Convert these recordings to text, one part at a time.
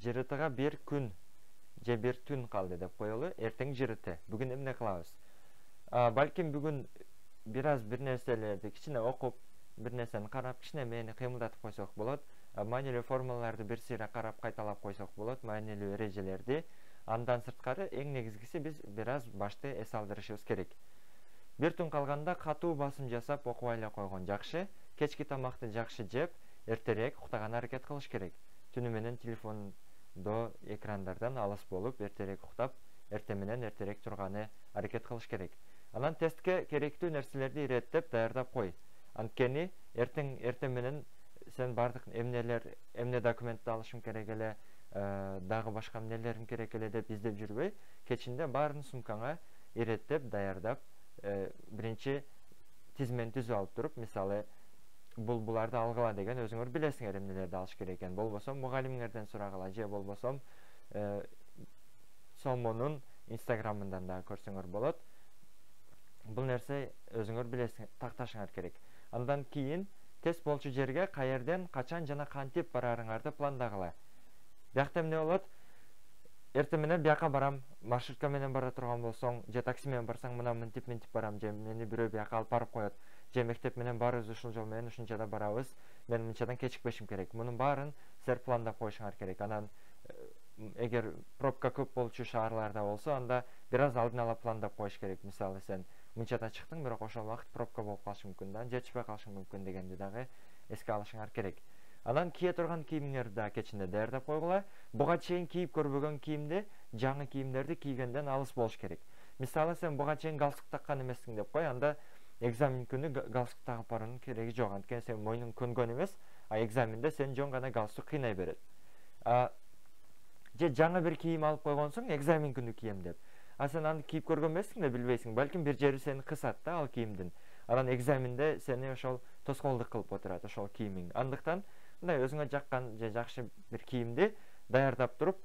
жырытыга bir күн же bir түн калды деп коелу. Эртең жырыты. Бүгүн эмне кылабыз? Балким бүгүн бир нерселерди кичине окуп, бир нерсени карап, кичине мени кыймылдатып койсок болот. Маанилүү формулаларды бир сыйра карап кайталап койсок болот, маанилүү эрежелерди. Андан сырткары эң негизгиси биз бир аз башты эс алдырышыбыз керек. Bir түн калганда катуу басым жасап окубай эле койгон жакшы. Кечки тамакты жакшы жеп, эртерээк уктаганга аракет кылыш керек. Түнү менен телефондо экрандардан алыс болуп, эртерээк уктап, эртең менен эртерээк турганы аракет кылыш керек. Анан тестке керектүү нерселерди иреттеп даярдап кой. Анткени эртең менен сен бардык эмне документти алышым керек эле, дагы башка эмнелерим керек эле деп издеп жүрбөй, кечинде баарын сумкаңа иреттеп даярдап, биринчи тизмени түзүп алып туруп, мисалы буларды алгыла деген өзүңөр билесиңер эмнелерди алыш керек экен. Болбосо мугалимиңерден сурагыла, же болбосо Сомонун инстаграмынан да көрсөңөр болот. Бул нерсе өзүңөр билесиңер, такташыңар керек. Андан кийин тест болчу жерге каерден, качан жана кантип барарыңарды пландагыла. Биякта эмне болот? Эртең менен бияка барам, маршрутка менен бара турган болсоң, же такси менен барсаң, мына мынтип барам, же мени бирөө бияка алып барып коет, же мектеп менен барыбыз ушул жол менен ушунчада барабыз, мен мынчадан кечикпешим керек. Мунун баарын силер пландап коюшуңар керек. Анан эгер пробка көп болчу шаарларда болсо, анда бир аз алдын ала пландап коюш керек. Мисалы сен мынчада чыктың, бирок ошол убакыт пробка болуп калышы мүмкүн да, жетишпей калышы мүмкүн дегенди дагы эске алышыңар керек. Анан кие турган кийимиңерди да кечинде даярдап койгула. Буга чейин кийип көрбөгөн кийимди, жаңы кийимдерди кийгенден алыс болуш керек. Мисалы сен буга чейин галстук таккан эмессиң деп кой, анда экзамен күнү галстук тагып баруунун кереги жок. Анткени сен мойнуң көнгөн эмес, экзаменде сен жөн гана галстук кыйнай берет. Же жаңы бир кийим алып койгонсуң, экзамен күнү кием деп. Сен аны кийип көргөн эмессиң да билбейсиң. Балким бир жери сени кысат да ал кийимдин. Анан экзаменде сени ошол тоскоолдук кылып отурат ошол кийимиң. Андыктан мындай өзүңө жаккан же жакшы бир кийимди даярдап туруп,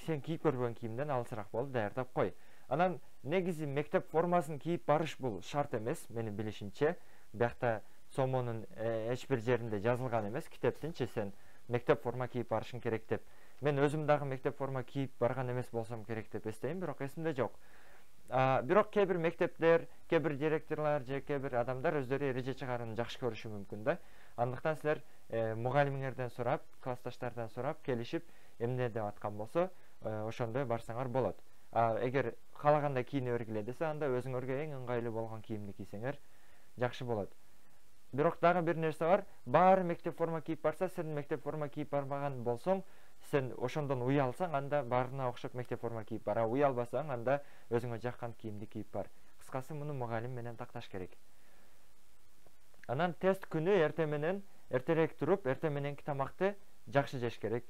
сен кийип көрбөгөн кийимден алысыраак болуп даярдап кой. Анан негизи мектеп формасын кийип барыш бул шарт эмес, менин билишимче. Биякта Сомонун эч бир жеринде жазылган эмес, китептинчи сен мектеп форма кийип барышың керек деп. Мен өзүм дагы мектеп форма кийип барган эмес болсом керек деп эстейм, бирок эсимде жок. Бирок кээ бир мектептер, кээ бир директорлор же кээ бир адамдар өздөрү эреже чыгарууну жакшы көрүшү мүмкүн да. Андыктан силер мугалимиңерден сурап, классташтардан сурап, келишип, эмне деп аткан болсо, ошондой барсаңар болот. Эгер каалагандай кийине бергиле десе, анда өзүңөргө эң ыңгайлуу болгон кийимди кийсеңер жакшы болот. Бирок дагы бир нерсе бар, баары мектеп форма кийип барса, сен мектеп форма кийип барбаган болсоң, сен ошондон уялсаң, анда баарына окшоп мектеп форма кийип бар. Уялбасаң, анда өзүңө жаккан кийимди кийип бар. Кыскасы, муну мугалим менен такташ керек. Анан тест күнү эртерээк туруп, эртең мененки тамакты жакшы жеш керек.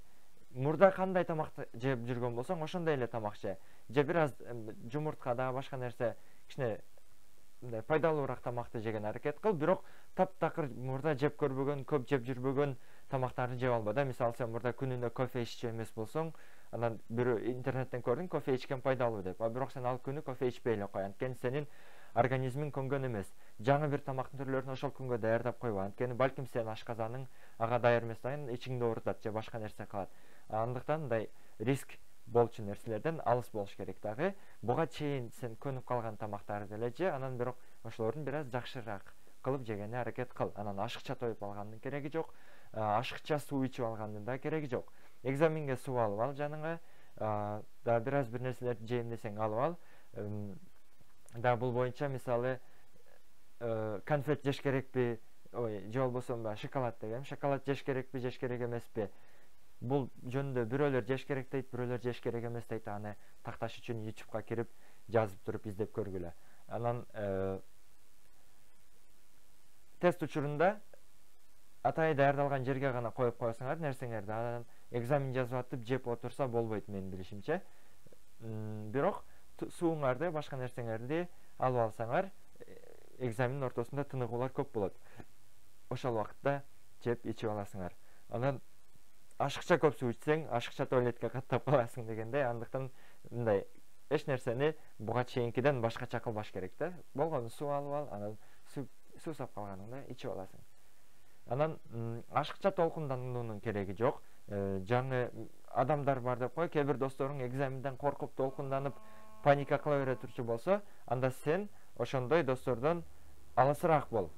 Мурда кандай тамакты жеп жүргөн болсоң, ошондой эле тамак же. Же бир аз жумуртка дагы башка нерсе, кичине пайдалуураак тамакты жеген аракет кыл. Бирок таптакыр мурда жеп көрбөгөн, көп жеп жүрбөгөн тамактарды жеп алба да. Мисалы сен мурда күнүнө кофе иччү эмес болсоң, анан бирөө интернеттен көрдүң, кофе ичкен пайдалуу деп. Бирок сен ал күнү кофе ичпей эле кой. Анткени сенин организмиң көнгөн эмес. Жаңы бир тамактын түрлөрүн ошол күнгө даярдап койбо. Анткени балким сен ашказаның ага даяр эмес сайын ичиңди оорутат же башка нерсе кылат. Андыктан мындай риск болчу нерселерден алыс болуш керек дагы. Буга чейин сен көнүп калган тамактарды эле же, анан бирок ошолордун бир аз жакшыраак кылып жегенге аракет кыл. Анан ашыкча тоюп алгандын кереги жок, ашыкча суу ичип алгандын да кереги жок. Экзаменге суу алып ал жаныңа, да бир аз бир нерселерди жейм десең алып ал. Да бул боюнча мисалы конфет жеш керекпи, же болбосо шоколад дегем, шоколад жеш керекпи, жеш керек эмеспи? Бул жөнүндө бирөөлөр жеш керек дейт, бирөөлөр жеш керек эмес дейт. Аны такташ үчүн YouTube'га кирип, жазып туруп издеп көргүлө. Анан тест учурунда атайы даярдалган жерге гана коюп койсоңар нерсеңерди. Анан экзамен жазып атып жеп отурса болбойт менин билишимче. Бирок сууңарды, башка нерсеңерди алып алсаңар, экзаменин ортосунда тыныгуулар көп болот. Ошол убакытта жеп ичип аласыңар. Анан ашыкча көп суу ичсең, ашыкча туалетке каттап каласың дегендей. Андыктан мындай эч нерсени буга чейинкиден башкача кылбаш керек да. Болгону суу алып ал, анан суу сап калганыңда ичип аласың. Анан ашыкча толкундануунун кереги жок. Жаңы адамдар бар деп кой, кээ бир досторуң экзаменден коркуп толкунданып паника кыла бере турчу болсо, анда сен ошондой достордон алысыраак бол.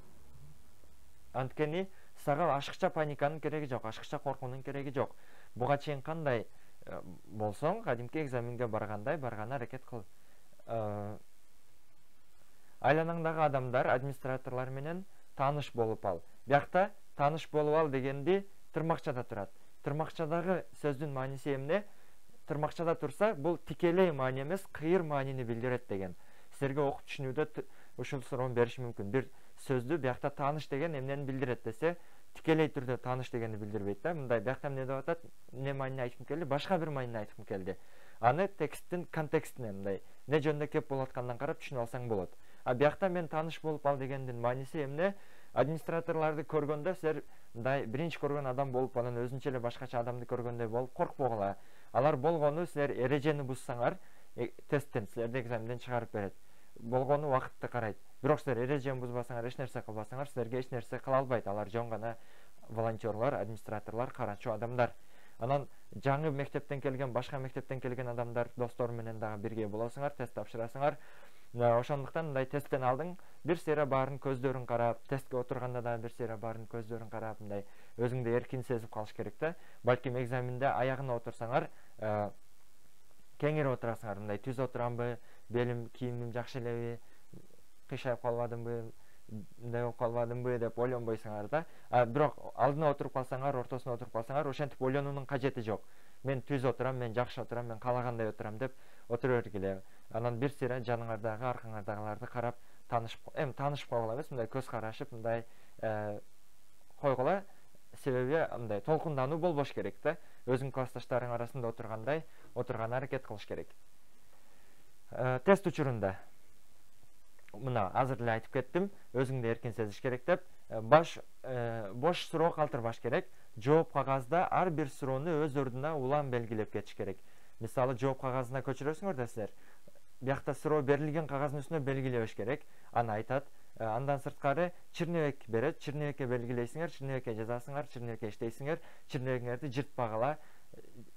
Анткени сага ашыкча паниканын кереги жок, ашыкча коркуунун кереги жок. Буга чейин кандай болсоң, кадимки экзаменге баргана аракет кыл. Айланаңдагы адамдар, администраторлор менен тааныш болуп ал. Биякта тааныш болуп ал дегенди тырмакчада турат. Тырмакчадагы сөздүн мааниси эмне? Тырмакчада турса, бул тикелей маани эмес, кыйыр маанини билдирет деген. Силерге окуп түшүнүүдө ушул суроону бериши мүмкүн. Бир сөздү биякта тааныш деген эмнени билдирет десе, тикелей түрдө тааныш дегенди билдирбейт да. Мындай биякта эмне деп атат? Эмне маанини айткым келди? Башка бир маанини айткым келди. Аны тексттин контекстине мындай эмне жөнүндө кеп болуп аткандан карап түшүнүп алсаң болот. А биякта мен тааныш болуп ал дегендин мааниси эмне? Администраторлорду көргөндө силер мындай биринчи көргөн адам болуп, анан өзүнчө эле башкача адамды көргөндөй болуп коркпогула. Алар болгону силер эрежени буссаңар, тесттен силерди экзаменден чыгарып берет. Болгону убакытты карайт. Бирок силер эрежени бузбасаңар, эч нерсе кылбасаңар, силерге эч нерсе кыла албайт. Алар жөн гана волонтерлор, администраторлор, карачу адамдар. Анан жаңы мектептен келген, башка мектептен келген адамдар достор менен дагы бирге болосуңар, тест тапшырасыңар. Ошондуктан мындай тесттен алдың, бир сыйра баарын көздөрүн карап, тестке отурганда да бир сыйра баарын көздөрүн карап, мындай өзүңдү эркин сезип калыш керек да. Балким экзаменде аягына отурсаңар, кеңири отурасыңар, мындай түз отурамбы, белим, кийимим жакшы элеби, кыйшайып калбадымбы, мындай болуп калбадымбы деп ойлонбойсуңар да. Бирок алдына отуруп калсаңар, ортосуна отуруп калсаңар, ошентип ойлонуунун кажети жок. Мен түз отурам, мен жакшы отурам, мен каалагандай отурам деп отура бергиле. Анан бир сыйра жаныңардагы, аркаңардагыларды карап таанышып койгула эмес, мындай көз карашып, мындай койгула. Себеби мындай толкундануу болбош керек да. Өзүң классташтарың арасында отурган аракет кылыш керек. Тест учурунда мына азыр эле айтып кеттим, өзүңдү эркин сезиш керек деп, бош суроо калтырбаш керек. Жооп кагазда ар бир суроону өз ордуна улам белгилеп кетиш керек. Мисалы, жооп кагазына көчүрөсүңөр да силер, биякта суроо берилген кагаздын үстүнө белгилебеш керек. Аны айтат. Андан сырткары чирнебек берет, чирнебекке белгилейсиңер, чирнебекке жазасыңар, чирнебекке иштейсиңер, чирнебегиңерди жыртпагыла.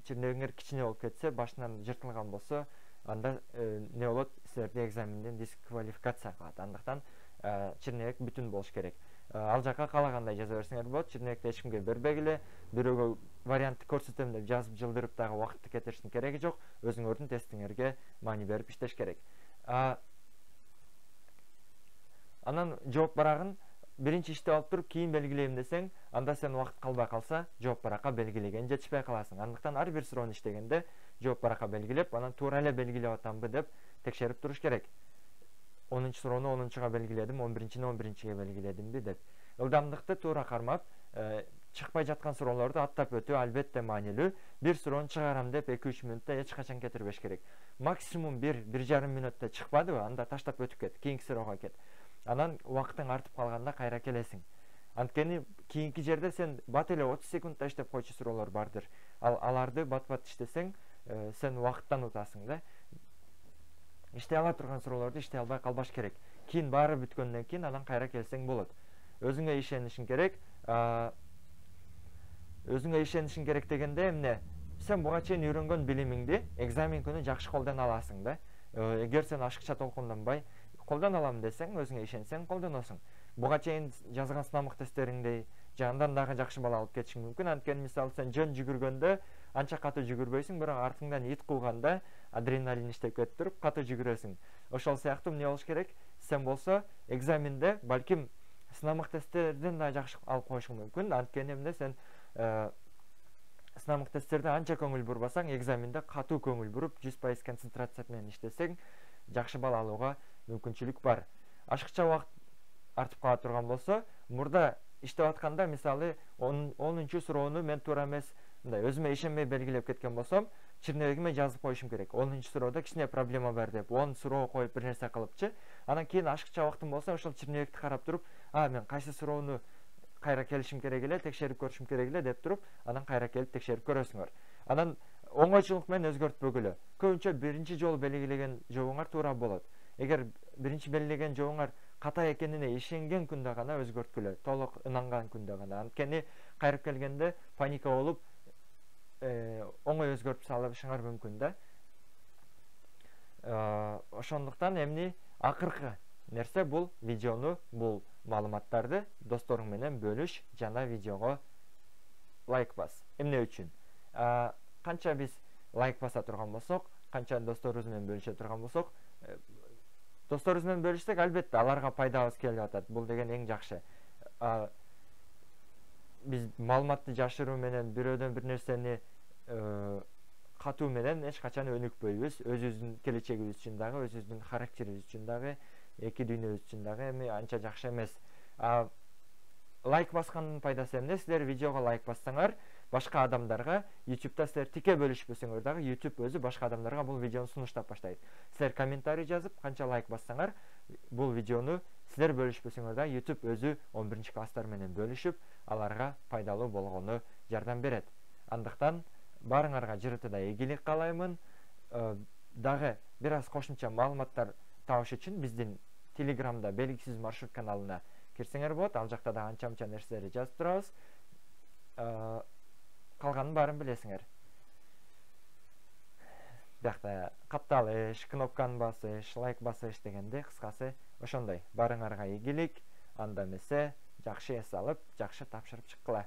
Чирнебегиңер кичине болуп кетсе, башынан жыртылган болсо, анда не болот? Силерди экзаменден дисквалификация кылат. Андыктан чирнебек бүтүн болуш керек. Ал жака каалагандай жаза берсеңер болот. Чирнебекти эч кимге бербегиле. Бирөөгө вариантты көрсөтөм деп жазып жылдырып дагы убакытты кетириштин кереги жок. Өзүңөрдүн тестиңерге маани берип иштеш керек. Анан жооп барагын биринчи иштеп алып туруп кийин белгилейм десең, анда сен убакыт калбай калса, жооп баракка белгилеген жетишпей каласың. Андыктан ар бир суроону иштегенде жооп баракка белгилеп, анан туура эле белгилеп атамбы деп текшерип туруш керек. 10-чу суроону 10-чуга белгиледим, 11-чини 11-чиге белгиледимби деп. Ылдамдыкты туура кармап, чыкпай жаткан суроолорду аттап өтүү албетте маанилүү. Бир суроону чыгарам деп 2-3 мүнөттө эч качан кетирбеш керек. Максимум 1-1,5 мүнөттө чыкпадыбы, анда таштап өтүп кет, кийинки суроого кет. Анан убакытың артып калганда кайра келесиң. Анткени кийинки жерде сен бат эле 30 секундта иштеп койчу суроолор бардыр. Аларды бат-бат иштесең, сен убакыттан утасың да. Иштей ала турган суроолорду иштей албай калбаш керек. Кийин баары бүткөндөн кийин анан кайра келсең болот. Өзүңө ишенишиң керек. Өзүңө ишенишиң керек дегенде эмне? Сен буга чейин үйрөнгөн билимиңди экзамен күнү жакшы колдоно аласың да. Эгер сен ашыкча толкунданбай колдоно алам десең, өзүңө ишенсең колдоносуң. Буга чейин жазган сынамык тесттериңди жандан дагы жакшы бала алып кетишиң мүмкүн. Анткени мисалы сен жөн жүгүргөндө анча катуу жүгүрбөйсүң, бирок артыңдан ит кууганда адреналин иштеп кетип туруп катуу жүгүрөсүң. Ошол сыяктуу эмне болуш керек? Сен болсо экзаменде балким сынамык тесттерден да жакшы алып коюшуң мүмкүн. Анткени эмне сен сынамык тесттерде анча көңүл бурбасаң, экзаменде катуу көңүл буруп, 100% концентрация менен иштесең, жакшы бал алууга мүмкүнчүлүк бар. Ашыкча убакыт артып кала турган болсо, мурда иштеп атканда мисалы 10-чу суроону мен туура эмес, мындай өзүмө ишенбей белгилеп кеткен болсом, чирнебегиме жазып коюшум керек. 10-чу суроодо кичине проблема бар деп, 10 суроо коюп бир нерсе кылыпчы. Анан кийин ашыкча убактым болсо, ошол чирнебекти карап туруп, мен кайсы суроону кайра келишим керек эле, текшерип көрүшүм керек эле деп туруп, анан кайра келип текшерип көрөсүңөр. Анан оңойчулук менен өзгөртпөгүлө. Көбүнчө биринчи жолу белгилеген жообуңар туура болот. Эгер биринчи белгилеген жообуңар ката экенине ишенген күндө гана өзгөрткүлө, толук ынанган күндө гана. Анткени кайрып келгенде паника болуп, оңой өзгөртүп салышыңар мүмкүн да. Ошондуктан эмне акыркы нерсе бул видеону, бул маалыматтарды досторуң менен бөлүш жана видеого лайк бас. Эмне үчүн? Канча биз лайк баса турган болсок, канча досторубуз менен бөлүшө турган болсок, досторубуз менен бөлүшсөк, албетте аларга пайдабыз келип атат. Бул деген эң жакшы. Биз маалыматты жашыруу менен, бирөөдөн бир нерсени катуу менен эч качан өнүкпөйбүз. Өзүбүздүн келечегибиз үчүн дагы, өзүбүздүн характерибиз үчүн дагы, эки дүйнөбүз үчүн дагы эми анча жакшы эмес. Лайк баскандын пайдасы эмне? Силер видеого лайк бассаңар, башка адамдарга, YouTube'да силер тике бөлүшпөсөңөр дагы, YouTube өзү башка адамдарга бул видеону сунуштап баштайт. Силер комментарий жазып, канча лайк бассаңар, бул видеону силер бөлүшпөсөңөр дагы, YouTube өзү 11 класстар менен бөлүшүп, аларга пайдалуу болгону жардам берет. Андыктан барыңарга жыртыда ийгилик каалаймын. Дагы бир аз кошумча маалыматтар табыш үчүн биздин Telegramда белгисиз маршрут каналына кирсеңер болот. Ал жакта да анча-мынча нерселерди жазып турабыз. Калганын баарын билесиңер. Биякта катталыш, кнопканы басыш, лайк басыш дегенде кыскасы ошондой. Барыңарга ийгилик, анда эмесе жакшы эс алып, жакшы тапшырып чыккыла.